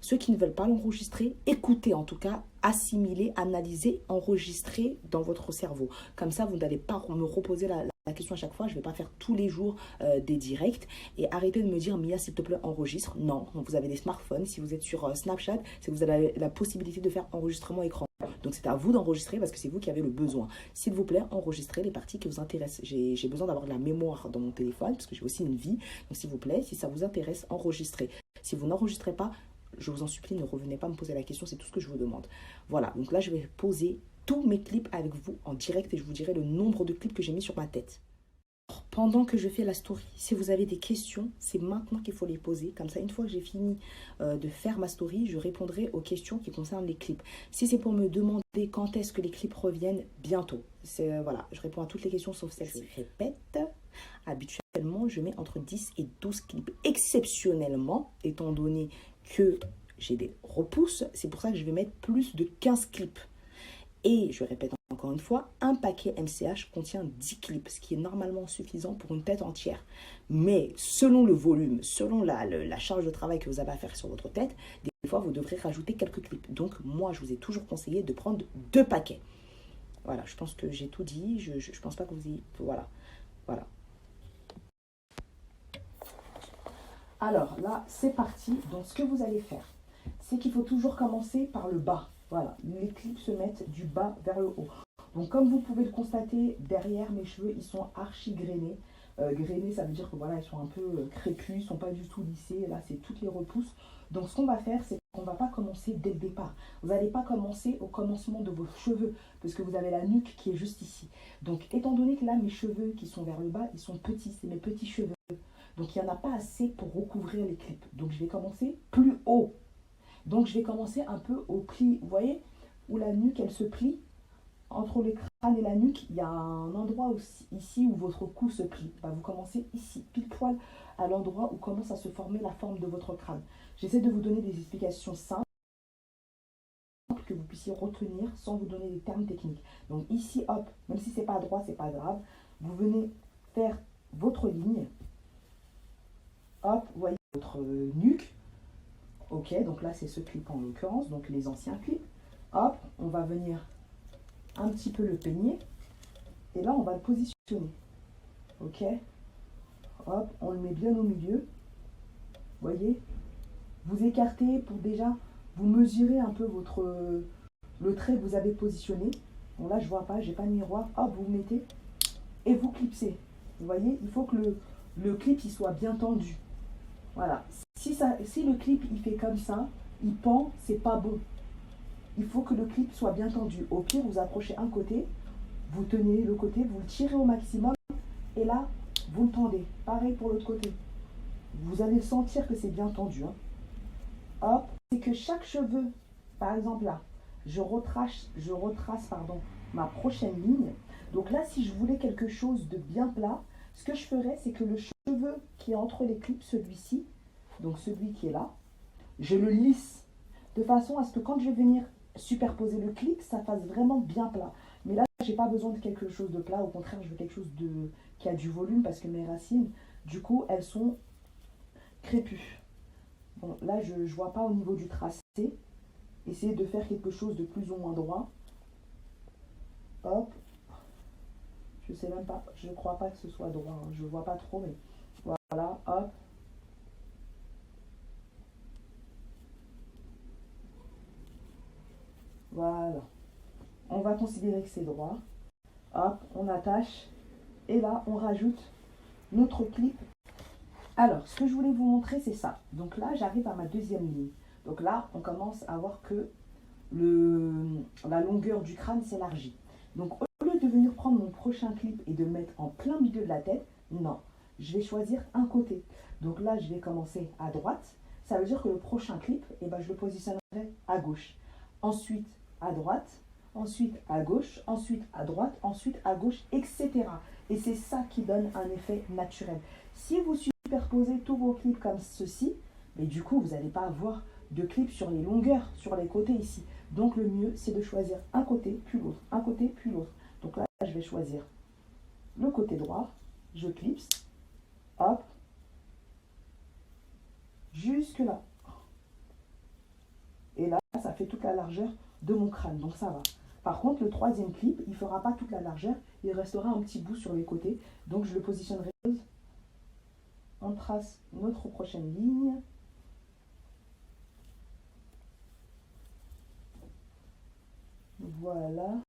Ceux qui ne veulent pas l'enregistrer, écoutez en tout cas, assimilez, analysez, enregistrez dans votre cerveau. Comme ça, vous n'allez pas me reposer la question à chaque fois. Je ne vais pas faire tous les jours des directs. Et arrêtez de me dire, Mia, s'il te plaît, enregistre. Non, vous avez des smartphones. Si vous êtes sur Snapchat, c'est que vous avez la possibilité de faire enregistrement écran. Donc c'est à vous d'enregistrer parce que c'est vous qui avez le besoin. S'il vous plaît, enregistrez les parties qui vous intéressent. J'ai besoin d'avoir de la mémoire dans mon téléphone parce que j'ai aussi une vie. Donc s'il vous plaît, si ça vous intéresse, enregistrez. Si vous n'enregistrez pas, je vous en supplie, ne revenez pas me poser la question, c'est tout ce que je vous demande. Voilà, donc là je vais poser tous mes clips avec vous en direct et je vous dirai le nombre de clips que j'ai mis sur ma tête. Pendant que je fais la story, si vous avez des questions, c'est maintenant qu'il faut les poser. Comme ça, une fois que j'ai fini de faire ma story, je répondrai aux questions qui concernent les clips. Si c'est pour me demander quand est-ce que les clips reviennent, bientôt. Voilà, je réponds à toutes les questions sauf celle-ci. Je répète, habituellement, je mets entre 10 et 12 clips. Exceptionnellement, étant donné que j'ai des repousses, c'est pour ça que je vais mettre plus de 15 clips. Et je répète encore une fois, un paquet MCH contient 10 clips, ce qui est normalement suffisant pour une tête entière. Mais selon le volume, selon la charge de travail que vous avez à faire sur votre tête, des fois vous devrez rajouter quelques clips. Donc moi, je vous ai toujours conseillé de prendre 2 paquets. Voilà, je pense que j'ai tout dit. Je pense pas que vous y... Voilà. Alors là, c'est parti. Donc ce que vous allez faire, c'est qu'il faut toujours commencer par le bas. Voilà, les clips se mettent du bas vers le haut. Donc comme vous pouvez le constater, derrière mes cheveux, ils sont archi grainés. Grainés, ça veut dire que voilà, ils sont un peu crépus, ils ne sont pas du tout lissés. Là, c'est toutes les repousses. Donc ce qu'on va faire, c'est qu'on ne va pas commencer dès le départ. Vous n'allez pas commencer au commencement de vos cheveux, parce que vous avez la nuque qui est juste ici. Donc étant donné que là, mes cheveux qui sont vers le bas, ils sont petits, c'est mes petits cheveux. Donc il n'y en a pas assez pour recouvrir les clips. Donc je vais commencer plus haut. Donc je vais commencer un peu au pli, vous voyez, où la nuque, elle se plie. Entre le crâne et la nuque, il y a un endroit aussi, ici où votre cou se plie. Vous commencez ici, pile poil à l'endroit où commence à se former la forme de votre crâne. J'essaie de vous donner des explications simples que vous puissiez retenir sans vous donner des termes techniques. Donc ici, hop, même si c'est pas droit, c'est pas grave. Vous venez faire votre ligne. Hop, vous voyez votre nuque. Ok, donc là c'est ce clip en l'occurrence, donc les anciens clips. Hop, on va venir un petit peu le peigner. Et là on va le positionner. Ok, hop, on le met bien au milieu. Voyez, vous écartez pour déjà, vous mesurez un peu le trait que vous avez positionné. Bon là je vois pas, j'ai pas de miroir. Hop, vous mettez et vous clipsez. Vous voyez, il faut que le clip il soit bien tendu. Voilà. Si le clip il fait comme ça, il pend, c'est pas beau. Il faut que le clip soit bien tendu. Au pire, vous approchez un côté, vous tenez le côté, vous le tirez au maximum et là, vous le tendez. Pareil pour l'autre côté. Vous allez sentir que c'est bien tendu. Hein. Hop, c'est que chaque cheveu, par exemple là, je retrace ma prochaine ligne. Donc là, si je voulais quelque chose de bien plat, ce que je ferais, c'est que le cheveu qui est entre les clips, celui-ci, donc celui qui est là, je le lisse de façon à ce que quand je vais venir superposer le clip, ça fasse vraiment bien plat. Mais là, j'ai pas besoin de quelque chose de plat, au contraire, je veux quelque chose qui a du volume parce que mes racines, du coup, elles sont crépues. Bon, là, je vois pas au niveau du tracé. Essayez de faire quelque chose de plus ou moins droit. Hop. Je sais même pas, je crois pas que ce soit droit. Hein. Je vois pas trop, mais voilà, hop. Voilà. On va considérer que c'est droit. Hop, on attache. Et là, on rajoute notre clip. Alors, ce que je voulais vous montrer, c'est ça. Donc là, j'arrive à ma deuxième ligne. Donc là, on commence à voir que la longueur du crâne s'élargit. Donc, au lieu de venir prendre mon prochain clip et de le mettre en plein milieu de la tête, non. Je vais choisir un côté. Donc là, je vais commencer à droite. Ça veut dire que le prochain clip, je le positionnerai à gauche. Ensuite, à droite. Ensuite, à gauche. Ensuite, à droite. Ensuite, à gauche, etc. Et c'est ça qui donne un effet naturel. Si vous superposez tous vos clips comme ceci, mais du coup, vous n'allez pas avoir de clips sur les longueurs, sur les côtés ici. Donc, le mieux, c'est de choisir un côté, puis l'autre. Un côté, puis l'autre. Donc là, je vais choisir le côté droit. Je clipse. Hop. Jusque là. Et là, ça fait toute la largeur de mon crâne, donc ça va. Par contre, le troisième clip, il ne fera pas toute la largeur, il restera un petit bout sur les côtés. Donc je le positionnerai. On trace notre prochaine ligne. Voilà.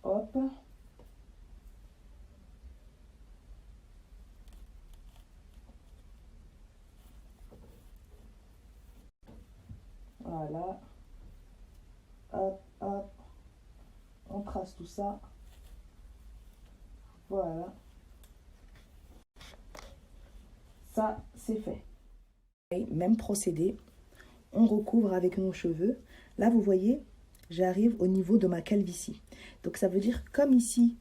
Hop. Voilà. Hop, hop. On trace tout ça. Voilà. Ça, c'est fait. Et même procédé. On recouvre avec nos cheveux. Là, vous voyez, j'arrive au niveau de ma calvitie. Donc, ça veut dire, comme ici,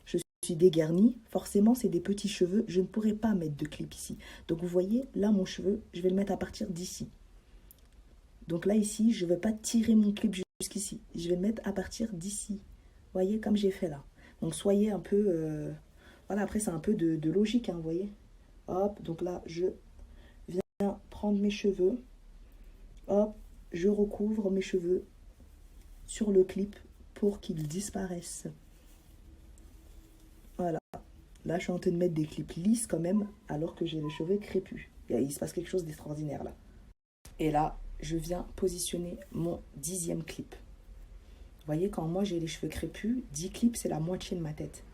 je suis dégarnie, forcément, c'est des petits cheveux. Je ne pourrais pas mettre de clip ici. Donc, vous voyez, là, mon cheveu, je vais le mettre à partir d'ici. Donc là, ici, je ne vais pas tirer mon clip jusqu'ici. Je vais le mettre à partir d'ici. Vous voyez, comme j'ai fait là. Donc, soyez un peu... Voilà, après, c'est un peu de logique, hein, vous voyez. Hop, donc là, je viens prendre mes cheveux. Hop, je recouvre mes cheveux sur le clip pour qu'ils disparaissent. Voilà. Là, je suis en train de mettre des clips lisses quand même, alors que j'ai les cheveux crépus. Il se passe quelque chose d'extraordinaire là. Et là, je viens positionner mon 10e clip. Vous voyez, quand moi j'ai les cheveux crépus, 10 clips, c'est la moitié de ma tête.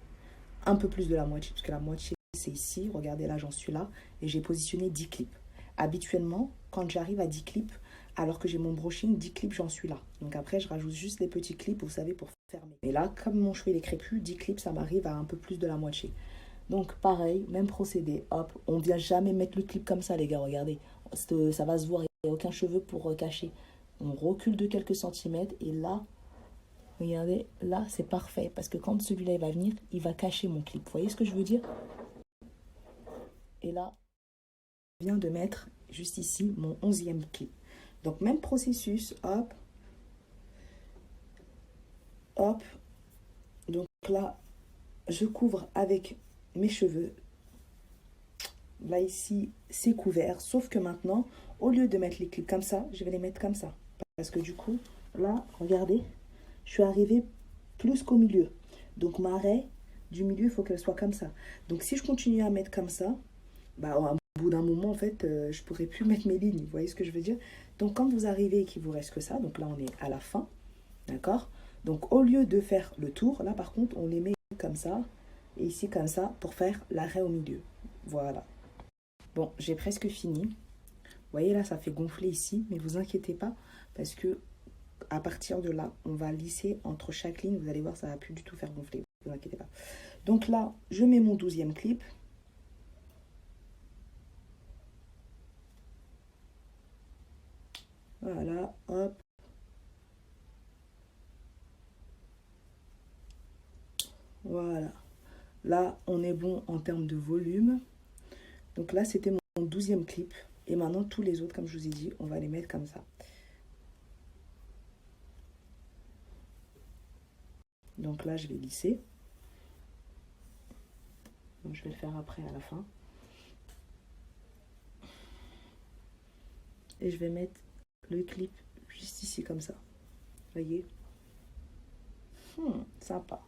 Un peu plus de la moitié, parce que la moitié, c'est ici. Regardez, là, j'en suis là. Et j'ai positionné 10 clips. Habituellement, quand j'arrive à 10 clips, alors que j'ai mon brushing, 10 clips, j'en suis là. Donc après, je rajoute juste les petits clips, vous savez, pour fermer. Et là, comme mon cheveu il est crépus, 10 clips, ça m'arrive à un peu plus de la moitié. Donc pareil, même procédé. Hop, on ne vient jamais mettre le clip comme ça, les gars, regardez. Ça va se voir, il n'y a aucun cheveu pour cacher. On recule de quelques centimètres et là, regardez, là, c'est parfait. Parce que quand celui-là, il va venir, il va cacher mon clip. Vous voyez ce que je veux dire? Et là, je viens de mettre juste ici mon 11e clip. Donc, même processus, hop, hop. Donc là, je couvre avec mes cheveux. Là, ici, c'est couvert. Sauf que maintenant, au lieu de mettre les clips comme ça, je vais les mettre comme ça. Parce que du coup, là, regardez, je suis arrivée plus qu'au milieu. Donc, ma raie du milieu, il faut qu'elle soit comme ça. Donc, si je continue à mettre comme ça, bah, au bout d'un moment, en fait, je ne pourrai plus mettre mes lignes. Vous voyez ce que je veux dire? Donc, quand vous arrivez et qu'il vous reste que ça, donc là, on est à la fin, d'accord? Donc, au lieu de faire le tour, là, par contre, on les met comme ça, et ici, comme ça, pour faire l'arrêt au milieu. Voilà. Bon, j'ai presque fini. Vous voyez, là, ça fait gonfler ici, mais vous inquiétez pas, parce que à partir de là, on va lisser entre chaque ligne. Vous allez voir, ça va plus du tout faire gonfler. Ne vous inquiétez pas. Donc là, je mets mon 12e clip. Voilà, hop. Voilà. Là, on est bon en termes de volume. Donc là, c'était mon 12e clip. Et maintenant, tous les autres, comme je vous ai dit, on va les mettre comme ça. Donc là, je vais lisser. Donc, je vais le faire après, à la fin. Et je vais mettre le clip juste ici, comme ça. Vous voyez? Sympa.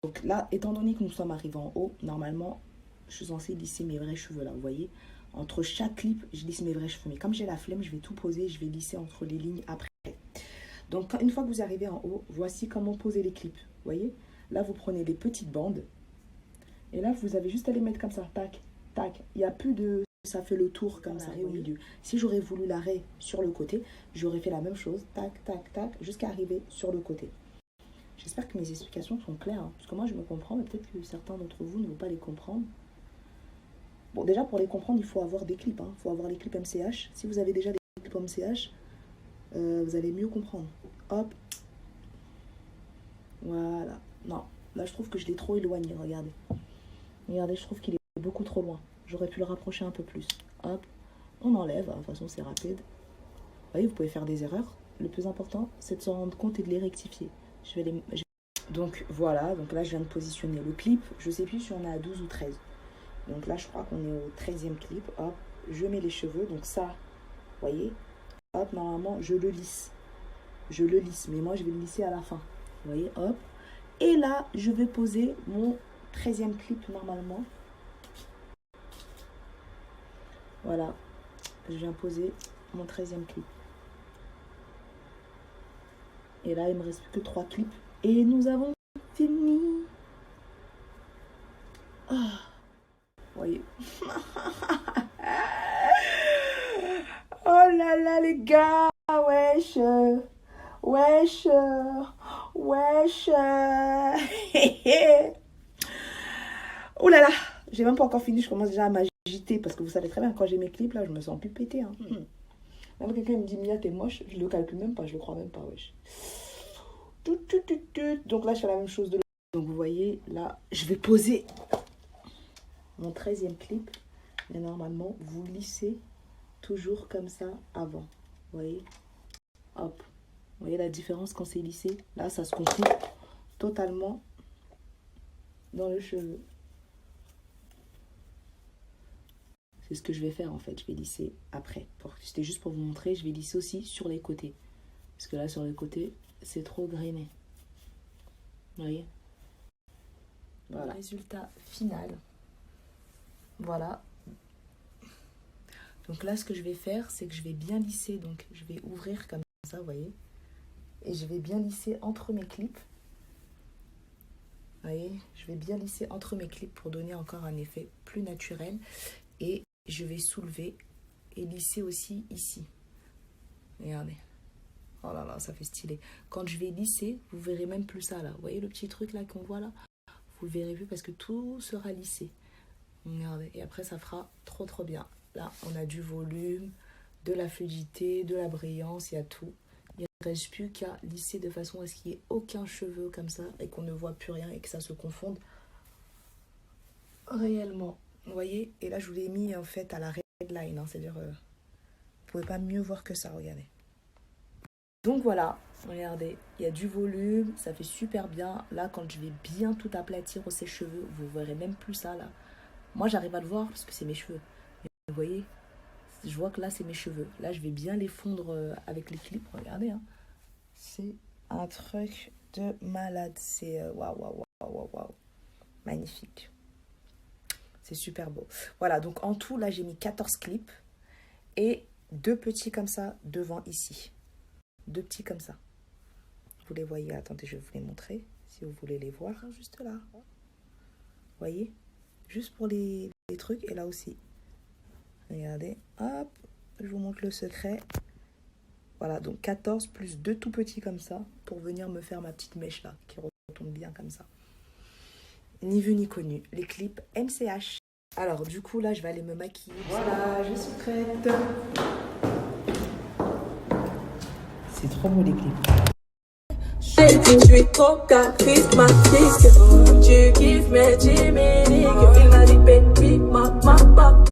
Donc là, étant donné que nous sommes arrivés en haut, normalement, je suis censée lisser mes vrais cheveux là, vous voyez? Entre chaque clip, je lisse mes vrais cheveux. Mais comme j'ai la flemme, je vais tout poser, je vais lisser entre les lignes après. Donc, une fois que vous arrivez en haut, voici comment poser les clips. Vous voyez? Là, vous prenez les petites bandes. Et là, vous avez juste à les mettre comme ça. Tac, tac. Il n'y a plus de... Ça fait le tour comme ça, au milieu. Si j'aurais voulu l'arrêt sur le côté, j'aurais fait la même chose. Tac, tac, tac, jusqu'à arriver sur le côté. J'espère que mes explications sont claires. Hein, parce que moi, je me comprends, mais peut-être que certains d'entre vous ne vont pas les comprendre. Bon, déjà, pour les comprendre, il faut avoir des clips. Il faut avoir les clips MCH. Si vous avez déjà des clips MCH, vous allez mieux comprendre. Hop. Voilà. Non, là, je trouve que je l'ai trop éloigné. Regardez. Regardez, je trouve qu'il est beaucoup trop loin. J'aurais pu le rapprocher un peu plus. Hop. On enlève. De toute façon, c'est rapide. Vous voyez, vous pouvez faire des erreurs. Le plus important, c'est de s'en rendre compte et de les rectifier. Donc, voilà. Donc là, je viens de positionner le clip. Je ne sais plus si on est à 12 ou 13. Donc là, je crois qu'on est au 13e clip. Hop. Je mets les cheveux. Donc ça, vous voyez, hop, normalement, je le lisse. Je le lisse, mais moi, je vais le lisser à la fin. Vous voyez, hop. Et là, je vais poser mon 13e clip, normalement. Voilà. Je viens poser mon 13e clip. Et là, il me reste plus que 3 clips. Et nous avons fini. Oh. Vous voyez. Oh là là, les gars. Wesh. Wesh. Wesh. Oh là là. J'ai même pas encore fini. Je commence déjà à m'agiter. Parce que vous savez très bien, quand j'ai mes clips, là, je me sens plus pété. Hein. Même quelqu'un me dit, Mia, t'es moche. Je le calcule même pas. Je le crois même pas. Wesh. Donc là, je fais la même chose de l'autre. Donc vous voyez, là, je vais poser mon 13e clip. Mais normalement, vous lissez toujours comme ça avant. Vous voyez? Hop. Vous voyez la différence quand c'est lissé? Là, ça se confond totalement dans le cheveu. C'est ce que je vais faire en fait. Je vais lisser après. C'était juste pour vous montrer. Je vais lisser aussi sur les côtés. Parce que là, sur les côtés, c'est trop grainé. Vous voyez? Voilà. Résultat final. Voilà. Donc là, ce que je vais faire, c'est que je vais bien lisser. Donc, je vais ouvrir comme ça, vous voyez. Et je vais bien lisser entre mes clips. Vous voyez, je vais bien lisser entre mes clips pour donner encore un effet plus naturel. Et je vais soulever et lisser aussi ici. Regardez. Oh là là, ça fait stylé. Quand je vais lisser, vous verrez même plus ça là. Vous voyez le petit truc là qu'on voit là? Vous le verrez plus parce que tout sera lissé. Regardez. Et après, ça fera trop trop bien. Là, on a du volume, de la fluidité, de la brillance, il y a tout. Il ne reste plus qu'à lisser de façon à ce qu'il n'y ait aucun cheveu comme ça et qu'on ne voit plus rien et que ça se confonde réellement. Vous voyez? Et là, je vous l'ai mis en fait à la red line. Hein, c'est-à-dire, vous ne pouvez pas mieux voir que ça, regardez. Donc voilà, regardez, il y a du volume, ça fait super bien. Là, quand je vais bien tout aplatir au sèche-cheveux, vous ne verrez même plus ça là. Moi, j'arrive à le voir parce que c'est mes cheveux. Vous voyez, je vois que là, c'est mes cheveux. Là, je vais bien les fondre avec les clips. Regardez, hein. C'est un truc de malade. C'est waouh, waouh, waouh, waouh. Magnifique. C'est super beau. Voilà, donc en tout, là, j'ai mis 14 clips. Et 2 petits comme ça devant ici. 2 petits comme ça. Vous les voyez. Attendez, je vais vous les montrer. Si vous voulez les voir, juste là. Vous voyez? Juste pour les trucs. Et là aussi. Regardez, hop, je vous montre le secret. Voilà, donc 14 plus 2 tout petits comme ça pour venir me faire ma petite mèche là, qui retombe bien comme ça. Ni vu ni connu, les clips MCH. Alors du coup là, je vais aller me maquiller. Voilà, je suis prête. C'est trop beau les clips. Je suis trop charismatique. Tu kiffes mes Jimmy, il m'a dit baby, ma